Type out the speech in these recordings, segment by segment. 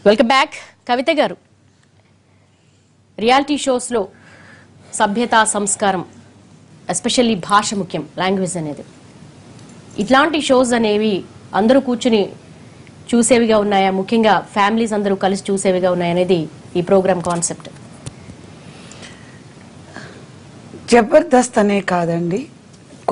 Welcome back. కవిత గారు, reality షోస్లో సభ్యత, సంస్కారం, ఎస్పెషల్లీ భాష ముఖ్యం, లాంగ్వేజ్ అనేది. ఇట్లాంటి షోస్ అనేవి అందరూ కూర్చుని చూసేవిగా ఉన్నాయా? ముఖ్యంగా ఫ్యామిలీస్ అందరూ కలిసి చూసేవిగా ఉన్నాయనేది ఈ ప్రోగ్రామ్ కాన్సెప్ట్. జబర్దస్త్ అనే కాదండి,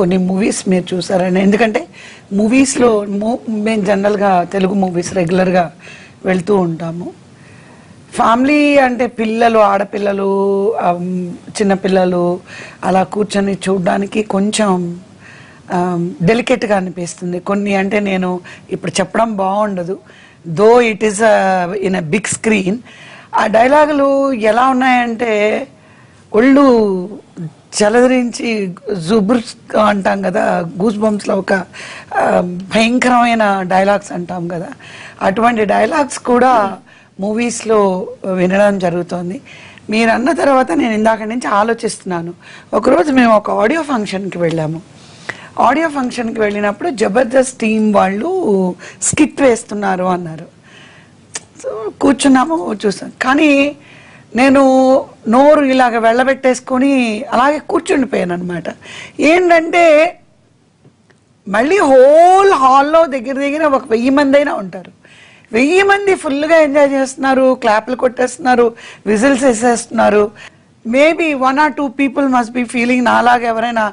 కొన్ని మూవీస్ మీరు చూసారండి. ఎందుకంటే మూవీస్లో మేము జనరల్గా తెలుగు మూవీస్ రెగ్యులర్గా వెళ్తూ ఉంటాము. ఫ్యామిలీ అంటే పిల్లలు, ఆడపిల్లలు, చిన్నపిల్లలు అలా కూర్చొని చూడడానికి కొంచెం డెలికేట్గా అనిపిస్తుంది. కొన్ని అంటే నేను ఇప్పుడు చెప్పడం బాగుండదు, though it is in a big screen. ఆ డైలాగులు ఎలా ఉన్నాయంటే ఒళ్ళు చలదరించి జుబుర్ అంటాం కదా, గూస్ బంప్స్లో ఒక భయంకరమైన డైలాగ్స్ అంటాం కదా, అటువంటి డైలాగ్స్ కూడా మూవీస్లో వినడం జరుగుతుంది. మీరు అన్న తర్వాత నేను ఇందాక నుంచి ఆలోచిస్తున్నాను. ఒకరోజు మేము ఒక ఆడియో ఫంక్షన్కి వెళ్ళాము. ఆడియో ఫంక్షన్కి వెళ్ళినప్పుడు జబర్దస్త్ టీం వాళ్ళు స్కిట్ వేస్తున్నారు అన్నారు. సో కూర్చున్నాము, చూసాను. కానీ నేను నోరు ఇలాగ వెళ్ళబెట్టేసుకొని అలాగే కూర్చుండిపోయాను అనమాట. ఏంటంటే మళ్ళీ హోల్ హాల్లో దగ్గర ఒక 1000 మంది అయినా ఉంటారు. 1000 మంది ఫుల్గా ఎంజాయ్ చేస్తున్నారు, క్లాప్లు కొట్టేస్తున్నారు, విజిల్స్ వేసేస్తున్నారు. Maybe 1 or 2 people must be feeling నాలాగా ఎవరైనా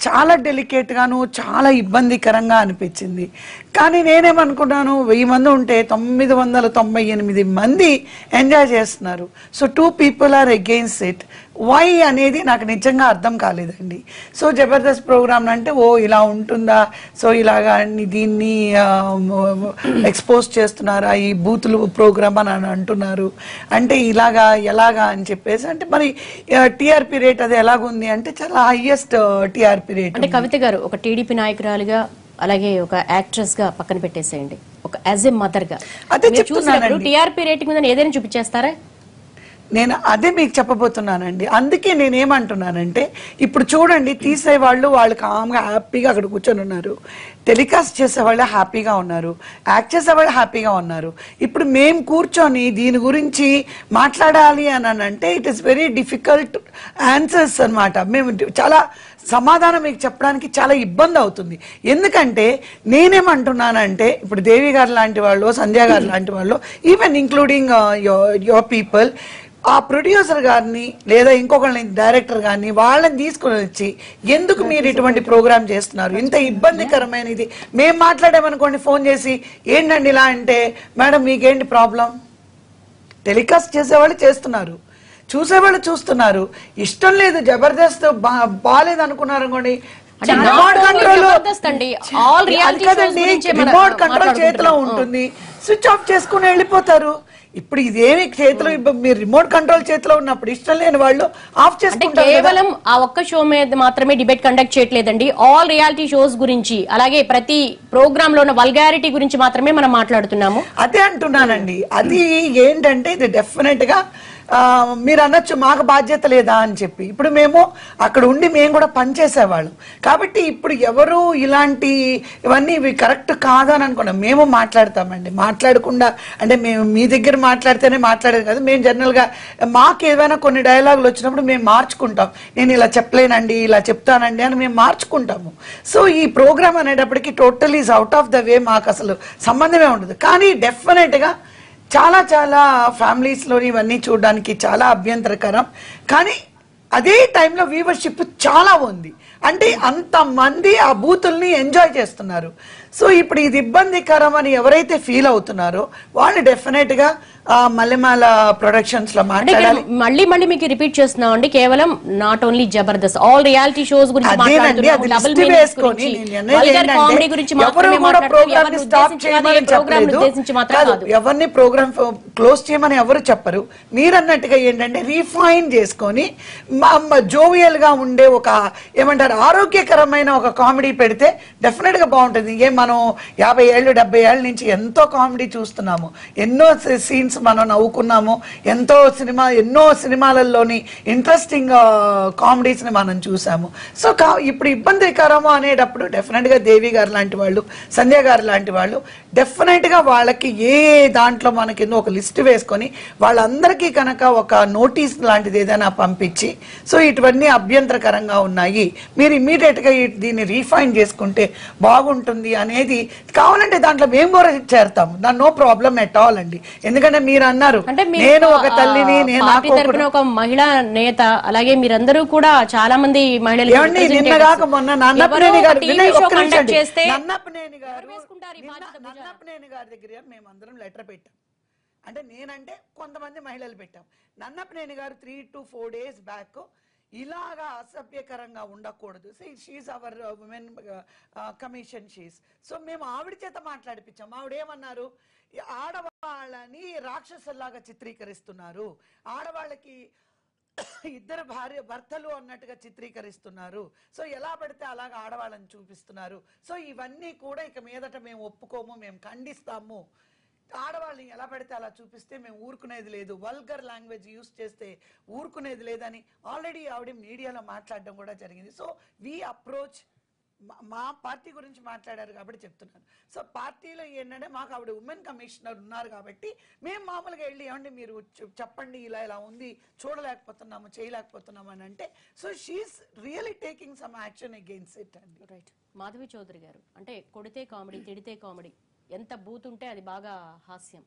చాలా డెలికేట్గాను చాలా ఇబ్బందికరంగా అనిపించింది. కానీ నేనేమనుకున్నాను, 1000 మంది ఉంటే 998 మంది ఎంజాయ్ చేస్తున్నారు. So 2 people are against it. Why అనేది నాకు నిజంగా అర్థం కాలేదండి. సో జబర్దస్త్ ప్రోగ్రామ్ అంటే ఓ ఇలా ఉంటుందా, సో ఇలాగా దీన్ని ఎక్స్పోజ్ చేస్తున్నారా, ఈ బూతులు ప్రోగ్రామ్ అని అంటున్నారు అంటే ఇలాగా ఎలాగా అని చెప్పేసి. అంటే మరి టీఆర్పీ రేట్ అది ఎలాగుంది అంటే చాలా హైయెస్ట్ టీఆర్పీ రేట్. అంటే కవిత గారు ఒక టీడీపీ నాయకురాలుగా, అలాగే ఒక యాక్ట్రెస్ గా పక్కన పెట్టేసేయండి, ఒక యాజ్ ఎ మదర్ గా అదే చెప్తున్నాను, టీఆర్పీ రేటింగ్ ఉందని ఏదైనా చూపించేస్తారా? నేను అదే మీకు చెప్పబోతున్నానండి. అందుకే నేనేమంటున్నానంటే ఇప్పుడు చూడండి, తీసేవాళ్ళు వాళ్ళు కామ్గా హ్యాపీగా అక్కడ కూర్చొని ఉన్నారు, టెలికాస్ట్ చేసేవాళ్ళు హ్యాపీగా ఉన్నారు, యాక్ట్ చేసేవాళ్ళు హ్యాపీగా ఉన్నారు. ఇప్పుడు మేము కూర్చొని దీని గురించి మాట్లాడాలి అని అంటే it is very difficult answers అనమాట. మేము చాలా సమాధానం మీకు చెప్పడానికి చాలా ఇబ్బంది అవుతుంది. ఎందుకంటే నేనేమంటున్నానంటే ఇప్పుడు దేవి గారు లాంటి వాళ్ళు, సంధ్య గారు లాంటి వాళ్ళు, ఈవెన్ ఇంక్లూడింగ్ యువర్ పీపుల్, ఆ ప్రొడ్యూసర్ గారిని లేదా ఇంకొకరిని డైరెక్టర్ గారిని వాళ్ళని తీసుకుని వచ్చి ఎందుకు మీరు ఇటువంటి ప్రోగ్రామ్ చేస్తున్నారు, ఇంత ఇబ్బందికరమైనది. మేము మాట్లాడామనుకోండి ఫోన్ చేసి, ఏంటండి ఇలా అంటే, మేడం మీకేంటి ప్రాబ్లం, టెలికాస్ట్ చేసేవాళ్ళు చేస్తున్నారు, చూసేవాళ్ళు చూస్తున్నారు, ఇష్టం లేదు జబర్దస్త్ బాగాలేదు అనుకున్నారు అనుకోండి, రిమోట్ కంట్రోల్ చేతిలో ఉంటుంది, స్విచ్ ఆఫ్ చేసుకుని వెళ్ళిపోతారు. ఇప్పుడు ఇదేమి చేతిలో, మీరు రిమోట్ కంట్రోల్ చేతిలో ఉన్నప్పుడు ఇష్టం లేని వాళ్ళు ఆఫ్ చేసుకుంటారు. కేవలం ఆ ఒక్క షో మీద మాత్రమే డిబేట్ కండక్ట్ చేయట్లేదండి, ఆల్ రియాలిటీ షోస్ గురించి, అలాగే ప్రతి ప్రోగ్రామ్ లో ఉన్న వల్గారిటీ గురించి మాత్రమే మనం మాట్లాడుతున్నాము. అదే అంటున్నానండి. అది ఏంటంటే ఇది డెఫినెట్ గా మీరు అనొచ్చు మాకు బాధ్యత లేదా అని చెప్పి. ఇప్పుడు మేము అక్కడ ఉండి మేము కూడా పనిచేసేవాళ్ళం కాబట్టి ఇప్పుడు ఎవరు ఇలాంటి ఇవన్నీ ఇవి కరెక్ట్ కాదని అనుకున్నాం. మేము మాట్లాడతామండి, మాట్లాడకుండా అంటే మేము మీ దగ్గర మాట్లాడితేనే మాట్లాడేది కాదు. మేము జనరల్గా మాకు ఏదైనా కొన్ని డైలాగులు వచ్చినప్పుడు మేము మార్చుకుంటాం. నేను ఇలా చెప్పలేనండి, ఇలా చెప్తానండి అని మేము మార్చుకుంటాము. సో ఈ ప్రోగ్రామ్ అనేటప్పటికి total is out of the way, మాకు అసలు సంబంధమే ఉండదు. కానీ డెఫినెట్గా చాలా చాలా ఫ్యామిలీస్లో ఇవన్నీ చూడడానికి చాలా అభ్యంతరకరం. కానీ అదే టైంలో వ్యూవర్షిప్ చాలా ఉంది, అంటే అంతమంది ఆ బూతుల్ని ఎంజాయ్ చేస్తున్నారు. సో ఇప్పుడు ఇది ఇబ్బందికరం అని ఎవరైతే ఫీల్ అవుతున్నారో వాళ్ళు డెఫినెట్గా మల్లెమాల ప్రొడక్షన్స్ లో మాట్లాడాలి. మళ్ళీ మీకు రిపీట్ చేస్తున్నామండి, కేవలం not only Jabardasth, all reality shows గురించి ఎవరిని ప్రోగ్రామ్ క్లోజ్ చేయమని ఎవరు చెప్పరు. మీరన్నట్టుగా ఏంటంటే రీఫైన్ చేసుకొని జోవియల్ గా ఉండే ఒక ఏమంటారు ఆరోగ్యకరమైన ఒక కామెడీ పెడితే డెఫినెట్ గా బాగుంటుంది. మనం 50 ఏళ్ళు 70 ఏళ్ళ నుంచి ఎంతో కామెడీ చూస్తున్నాము, ఎన్నో సీన్స్ మనం నవ్వుకున్నాము, ఎన్నో సినిమాలలోని ఇంట్రెస్టింగ్ కామెడీస్ ని మనం చూసాము. సో ఇప్పుడు ఇబ్బందికరము అనేటప్పుడు డెఫినెట్ గా దేవి గారు లాంటి వాళ్ళు, సంధ్య గారు లాంటి వాళ్ళు డెఫినెట్ గా వాళ్ళకి ఏ దాంట్లో మనకి ఒక లిస్ట్ వేసుకొని వాళ్ళందరికీ కనుక ఒక నోటీస్ లాంటిది ఏదైనా పంపించి, సో ఇటువన్నీ అభ్యంతరకరంగా ఉన్నాయి, మీరు ఇమ్మీడియట్ గా దీన్ని రీఫైన్ చేసుకుంటే బాగుంటుంది అనేది కావాలంటే దాంట్లో మేము కూడా చేరతాము. దాని నో ప్రాబ్లం ఎట్ ఆల్ అండి. ఎందుకంటే మీరు అన్నారు నేను ఒక తల్లిని, నేను ఒక మహిళా నేత, అలాగే మీరందరూ కూడా చాలా మంది మహిళలు నిన్నగాక మొన్న నన్నపనేని గారు దగ్గర మేమందరం లెటర్ పెట్టాం. అంటే నేనంటే కొంతమంది మహిళలు పెట్టాం. నన్నపనేని గారు 3 to 4 days బ్యాక్ ఇలాగా అసభ్యకరంగా ఉండకూడదు, she's our women commission she's. So మేము ఆవిడ చేత మాట్లాడిపించాం. ఆవిడేమన్నారు, ఆడవాళ్ళని రాక్షసుల్లాగా చిత్రీకరిస్తున్నారు, ఆడవాళ్ళకి ఇద్దరు భర్తలు అన్నట్టుగా చిత్రీకరిస్తున్నారు, సో ఎలా పడితే అలాగా ఆడవాళ్ళని చూపిస్తున్నారు, సో ఇవన్నీ కూడా ఇక మీదట మేము ఒప్పుకోము, మేము ఖండిస్తాము, ఆడవాళ్ళని ఎలా పడితే అలా చూపిస్తే మేము ఊరుకునేది లేదు, వల్గర్ లాంగ్వేజ్ యూస్ చేస్తే ఊరుకునేది లేదని ఆల్రెడీ ఆవిడ మీడియాలో మాట్లాడడం కూడా జరిగింది. సో వీ అప్రోచ్, మా పార్టీ గురించి మాట్లాడారు కాబట్టి చెప్తున్నాను. సో పార్టీలో ఏంటంటే మాకు ఆవిడ ఉమెన్ కమిషనర్ ఉన్నారు కాబట్టి మేము మామూలుగా వెళ్ళి ఏమంటే మీరు చెప్పండి ఇలా ఇలా ఉంది, చూడలేకపోతున్నాము, చేయలేకపోతున్నాము అని అంటే, so she's really taking some action against it అండి. రైట్. మాధవి చౌదరి గారు, అంటే కొడితే కామెడీ, తిడితే కామెడీ, ఎంత బూత్ ఉంటే అది బాగా హాస్యం.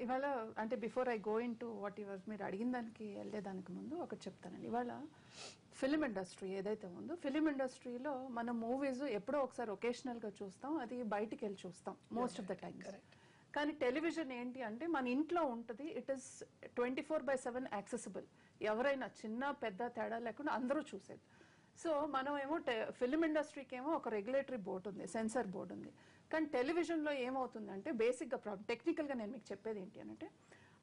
ఇవాళ అంటే before I go in to what your మీరు అడిగిన దానికి వెళ్ళేదానికి ముందు ఒకటి చెప్తానండి. ఇవాళ ఫిలిం ఇండస్ట్రీ ఏదైతే ఉందో, ఫిలిం ఇండస్ట్రీలో మన మూవీస్ ఎప్పుడో ఒకసారి ఒకేషనల్గా చూస్తాం, అది బయటికి వెళ్ళి చూస్తాం మోస్ట్ ఆఫ్ ద టైమ్స్. కానీ టెలివిజన్ ఏంటి అంటే మన ఇంట్లో ఉంటుంది, ఇట్ ఈస్ 24/7 యాక్సెసిబుల్, ఎవరైనా చిన్న పెద్ద తేడా లేకుండా అందరూ చూసేది. సో మనం ఏమో ఫిలిం ఇండస్ట్రీకి ఏమో ఒక రెగ్యులేటరీ బోర్డు ఉంది, సెన్సార్ బోర్డు ఉంది. కానీ టెలివిజన్లో ఏమవుతుందంటే బేసిక్గా టెక్నికల్గా నేను మీకు చెప్పేది ఏంటి అంటే,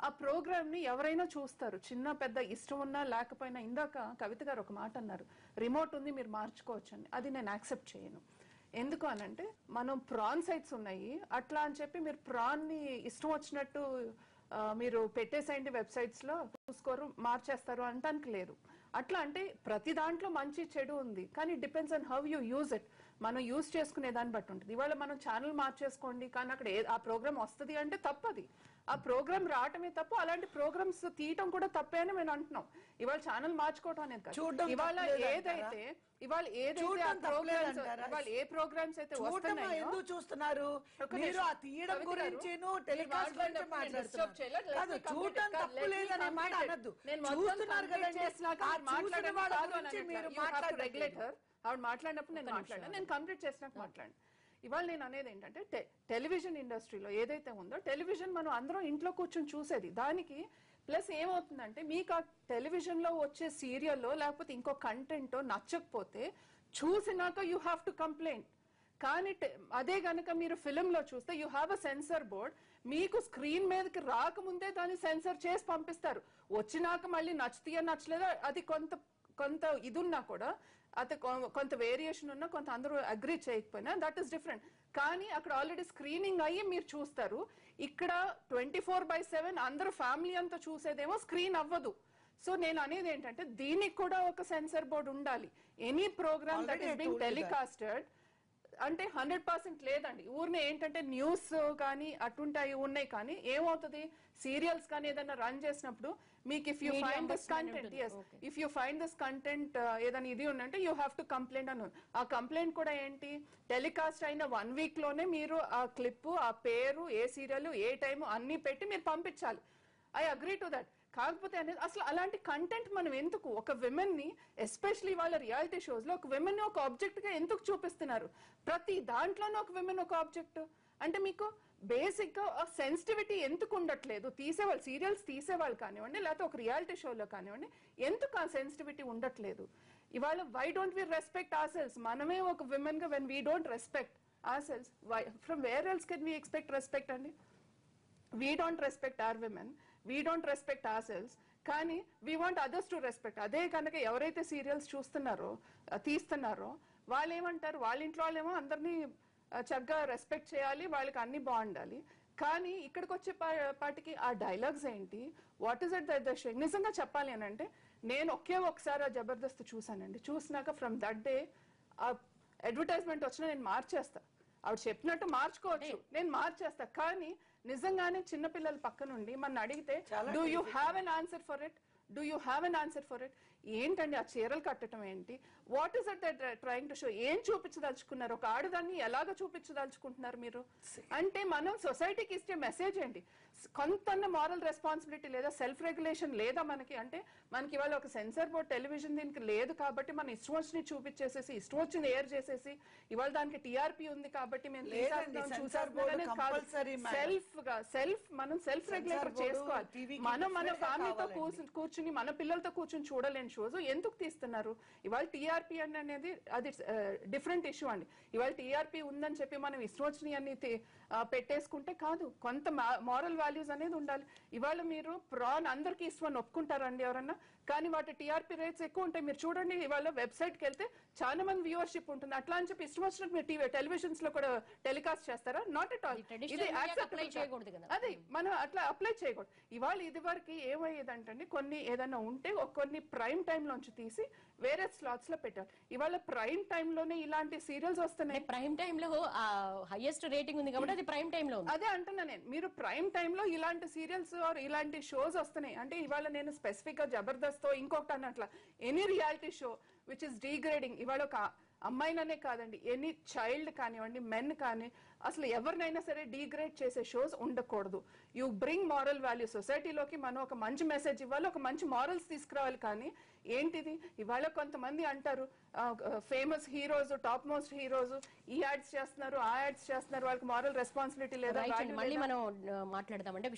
ఆ ప్రోగ్రామ్ని ఎవరైనా చూస్తారు, చిన్న పెద్ద ఇష్టం ఉన్నా లేకపోయినా. ఇందాక కవిత గారు ఒక మాట అన్నారు, రిమోట్ ఉంది మీరు మార్చుకోవచ్చు అని. అది నేను యాక్సెప్ట్ చేయను. ఎందుకు అనంటే మనం ప్రాన్ సైట్స్ ఉన్నాయి అట్లా అని చెప్పి మీరు ప్రాన్ని ఇష్టం వచ్చినట్టు మీరు పెట్టేసేయండి వెబ్సైట్స్లో, చూసుకోరు, మార్చేస్తారు అంటానికి లేదు. అట్లా అంటే ప్రతి దాంట్లో మంచి చెడు ఉంది, కానీ depends on how you use it. మనం యూజ్ చేసుకునే దాన్ని బట్టి ఉంటుంది. ఇవాళ మనం ఛానల్ మార్చేసుకోండి కానీ అక్కడ ఆ ప్రోగ్రామ్ వస్తుంది అంటే తప్పది. ఆ ప్రోగ్రామ్ రావటమే తప్పు, అలాంటి ప్రోగ్రామ్స్ తీయటం కూడా తప్పే అని మేము అంటున్నాం. ఇవాళ ఛానల్ మార్చుకోవటం అనేది కాదు. ఇవాళ ఏదైతే ఏ ప్రోగ్రామ్స్ అయితే వస్తున్నాయో చూస్తున్నారు మీరు ఆ తీయడం గురించి టెలికాస్ట్ గురించి మాట్లాడుతున్నారు. చూడటం తప్పు లేదనే మాట అనొద్దు. చూస్తున్నారు కదండి, రెగ్యులేటర్ ఆవిడ మాట్లాడినప్పుడు నేను మాట్లాడాను, నేను కంప్లీట్ చేసినాక మాట్లాడాను. ఇవాళ నేను అనేది ఏంటంటే టెలివిజన్ ఇండస్ట్రీలో ఏదైతే ఉందో, టెలివిజన్ మనం అందరం ఇంట్లో కూర్చొని చూసేది. దానికి ప్లస్ ఏమవుతుందంటే మీకు ఆ టెలివిజన్లో వచ్చే సీరియల్లో లేకపోతే ఇంకో కంటెంట్ నచ్చకపోతే చూసినాక యూ హ్యావ్ టు కంప్లైంట్. కానీ అదే కనుక మీరు ఫిలింలో చూస్తే you have a sensor board, మీకు స్క్రీన్ మీదకి రాకముందే దాన్ని సెన్సర్ చేసి పంపిస్తారు. వచ్చినాక మళ్ళీ నచ్చుతాయో నచ్చలేదో అది కొంత ఇది ఉన్నా కూడా, అది కొంత వేరియేషన్ ఉన్నా, కొంత అందరూ అగ్రీ చేయకపోయినా, దట్ ఈస్ డిఫరెంట్. కానీ అక్కడ ఆల్రెడీ స్క్రీనింగ్ అయ్యి మీరు చూస్తారు. ఇక్కడ 24/7 అందరూ ఫ్యామిలీ అంతా చూసేదేమో స్క్రీన్ అవ్వదు. సో నేను అనేది ఏంటంటే దీనికి కూడా ఒక సెన్సర్ బోర్డు ఉండాలి. Any programme that is being telecasted అంటే 100% లేదండి. ఊరినే ఏంటంటే న్యూస్ కానీ అటుంటాయి ఉన్నాయి, కానీ ఏమవుతుంది సీరియల్స్ కానీ ఏదైనా రన్ చేసినప్పుడు మీకు if you find this content, if you find this content ఏదైనా ఇది ఉందంటే యూ హ్యావ్ టు కంప్లైంట్ అని. ఆ కంప్లైంట్ కూడా ఏంటి, టెలికాస్ట్ అయిన 1 week లోనే మీరు ఆ క్లిప్, ఆ పేరు, ఏ సీరియల్, ఏ టైం అన్ని పెట్టి మీరు పంపించాలి. I agree to that. కాకపోతే అనేది అసలు అలాంటి కంటెంట్ మనం ఎందుకు ఒక విమెన్ ని, ఎస్పెషలీ వాళ్ళ రియాలిటీ షోస్ లో ఒక విమెన్ ని ఒక ఆబ్జెక్ట్ గా ఎందుకు చూపిస్తున్నారు? ప్రతి దాంట్లోనూ ఒక విమెన్ ఒక ఆబ్జెక్ట్ అంటే మీకు బేసిక్ గా సెన్సిటివిటీ ఎందుకు ఉండట్లేదు? తీసేవాళ్ళు సీరియల్స్ తీసేవాళ్ళు కానివ్వండి, లేకపోతే ఒక రియాలిటీ షోలో కానివ్వండి, ఎందుకు ఆ సెన్సిటివిటీ ఉండట్లేదు? ఇవాళ why don't we respect our selves? మనమే ఒక విమెన్ గా when we don't respect our selves, from where else can we expect respect అండి? We don't respect our women, we don't respect our selves, కానీ we want others to respect. అదే కనుక ఎవరైతే serials చూస్తున్నారో తీస్తున్నారో వాళ్ళు ఏమంటారు, వాళ్ళ ఇంట్లో వాళ్ళేమో అందరినీ చక్కగా రెస్పెక్ట్ చేయాలి, వాళ్ళకి అన్ని బాగుండాలి. కానీ ఇక్కడికి వచ్చే పాటికి ఆ డైలాగ్స్ ఏంటి, what is it the show. నిజంగా చెప్పాలి అని అంటే నేను ఒకసారి ఆ జబర్దస్త్ చూసానండి. చూసినాక ఫ్రమ్ దట్ డే ఆ అడ్వర్టైజ్మెంట్ వచ్చినా నేను మార్చేస్తా. ఆవిడ చెప్పినట్టు మార్చుకోవచ్చు, నేను మార్చేస్తా. కానీ నిజంగానే చిన్నపిల్లల పక్క నుండి మన అడిగితే do you have an answer for it, do you have an answer for it. ఏంటండి ఆ చీరలు కట్టడం ఏంటి, what is it that trying to show, ఏం చూపించదలుచుకున్నారు, ఒక ఆడదాన్ని ఎలాగ చూపించదలుచుకుంటున్నారు మీరు అంటే. మనం సొసైటీకి ఇచ్చే మెసేజ్ ఏంటి, కొంత మారల్ రెస్పాన్సిబిలిటీ లేదా సెల్ఫ్ రెగ్యులేషన్ లేదా మనకి అంటే. మనకి ఇవాళ ఒక సెన్సార్ బోర్డ్ టెలివిజన్ దీనికి లేదు కాబట్టి మనం ఇష్టం వచ్చిని చూపించేసేసి ఇష్టం వచ్చింది ఎయిర్ చేసేసి ఇవాళ దానికి టీఆర్పీ ఉంది కాబట్టి మేము సెల్ఫ్ మనం సెల్ఫ్ రెగ్యులేటర్ చేసుకోవాలి. మనం మన ఫ్యామిలీతో కూర్చుని మన పిల్లలతో కూర్చుని చూడలేని షోస్ ఎందుకు తీస్తున్నారు. ఇవాళ టీఆర్పీ అనేది అది డిఫరెంట్ ఇష్యూ అండి. ఇవాళ టీఆర్పీ ఉందని చెప్పి మనం ఇష్టం వచ్చినవి అన్ని పెట్టేసుకుంటే కాదు, కొంత మారల్ వాల్యూస్ అనేది ఉండాలి. ఇవాళ మీరు ప్రాన్ అందరికి ఇష్టమని ఒప్పుకుంటారండి ఎవరన్నా, కానీ వాటి టీఆర్పీ రేట్స్ ఎక్కువ ఉంటాయి. మీరు చూడండి ఇవాళ వెబ్సైట్ కి వెళ్తే చాలా మంది వ్యూవర్షిప్ ఉంటుంది. అట్లా అని చెప్పి ఇష్టం వచ్చినట్టు మీరు టెలివిజన్స్ లో కూడా టెలికాస్ట్ చేస్తారా? Not at all. ఇది అది మనం అట్లా అప్లై చేయకూడదు. ఇవాళ ఇది వరకు ఏమయ్యేదంటే కొన్ని ఏదైనా ఉంటే కొన్ని ప్రైమ్ టైమ్ లోంచి తీసి వేరే స్లాట్స్ లో పెట్టారు. ఇవాళ ప్రైమ్ టైమ్ లోనే ఇలాంటి సీరియల్స్ వస్తున్నాయి. ప్రైమ్ టైమ్ లో హైయెస్ట్ రేటింగ్ ఉంది కాబట్టి అది ప్రైమ్ టైమ్ లో. అదే అంటున్నా నేను, మీరు ప్రైమ్ టైమ్ లో ఇలాంటి సీరియల్స్ ఆర్ ఇలాంటి షోస్ వస్తున్నాయి అంటే. ఇవాళ నేను స్పెసిఫిక్ గా జబర్దస్త్ ఇంకొకటి అన్నట్ల any reality show which is degrading, ఇవాళ ఒక అమ్మాయిననే కాదండి ఎనీ చైల్డ్ కానివ్వండి మెన్ కానీ అసలు ఎవరినైనా సరే డీగ్రేడ్ చేసే షోస్ ఉండకూడదు. యూ బ్రింగ్ మారల్ వాల్యూ సొసైటీలోకి. మనం ఒక మంచి మెసేజ్ ఇవ్వాలి, ఒక మంచి మారల్స్ తీసుకురావాలి. కానీ ఏంటిది ఇవాళ కొంతమంది అంటారు famous heroes top most heroes ఈ యాడ్స్ చేస్తున్నారు ఆ యాడ్స్ చేస్తున్నారు, వాళ్ళకి మారల్ రెస్పాన్సిబిలిటీ లేదా. మళ్ళీ మనం మాట్లాడదామంటే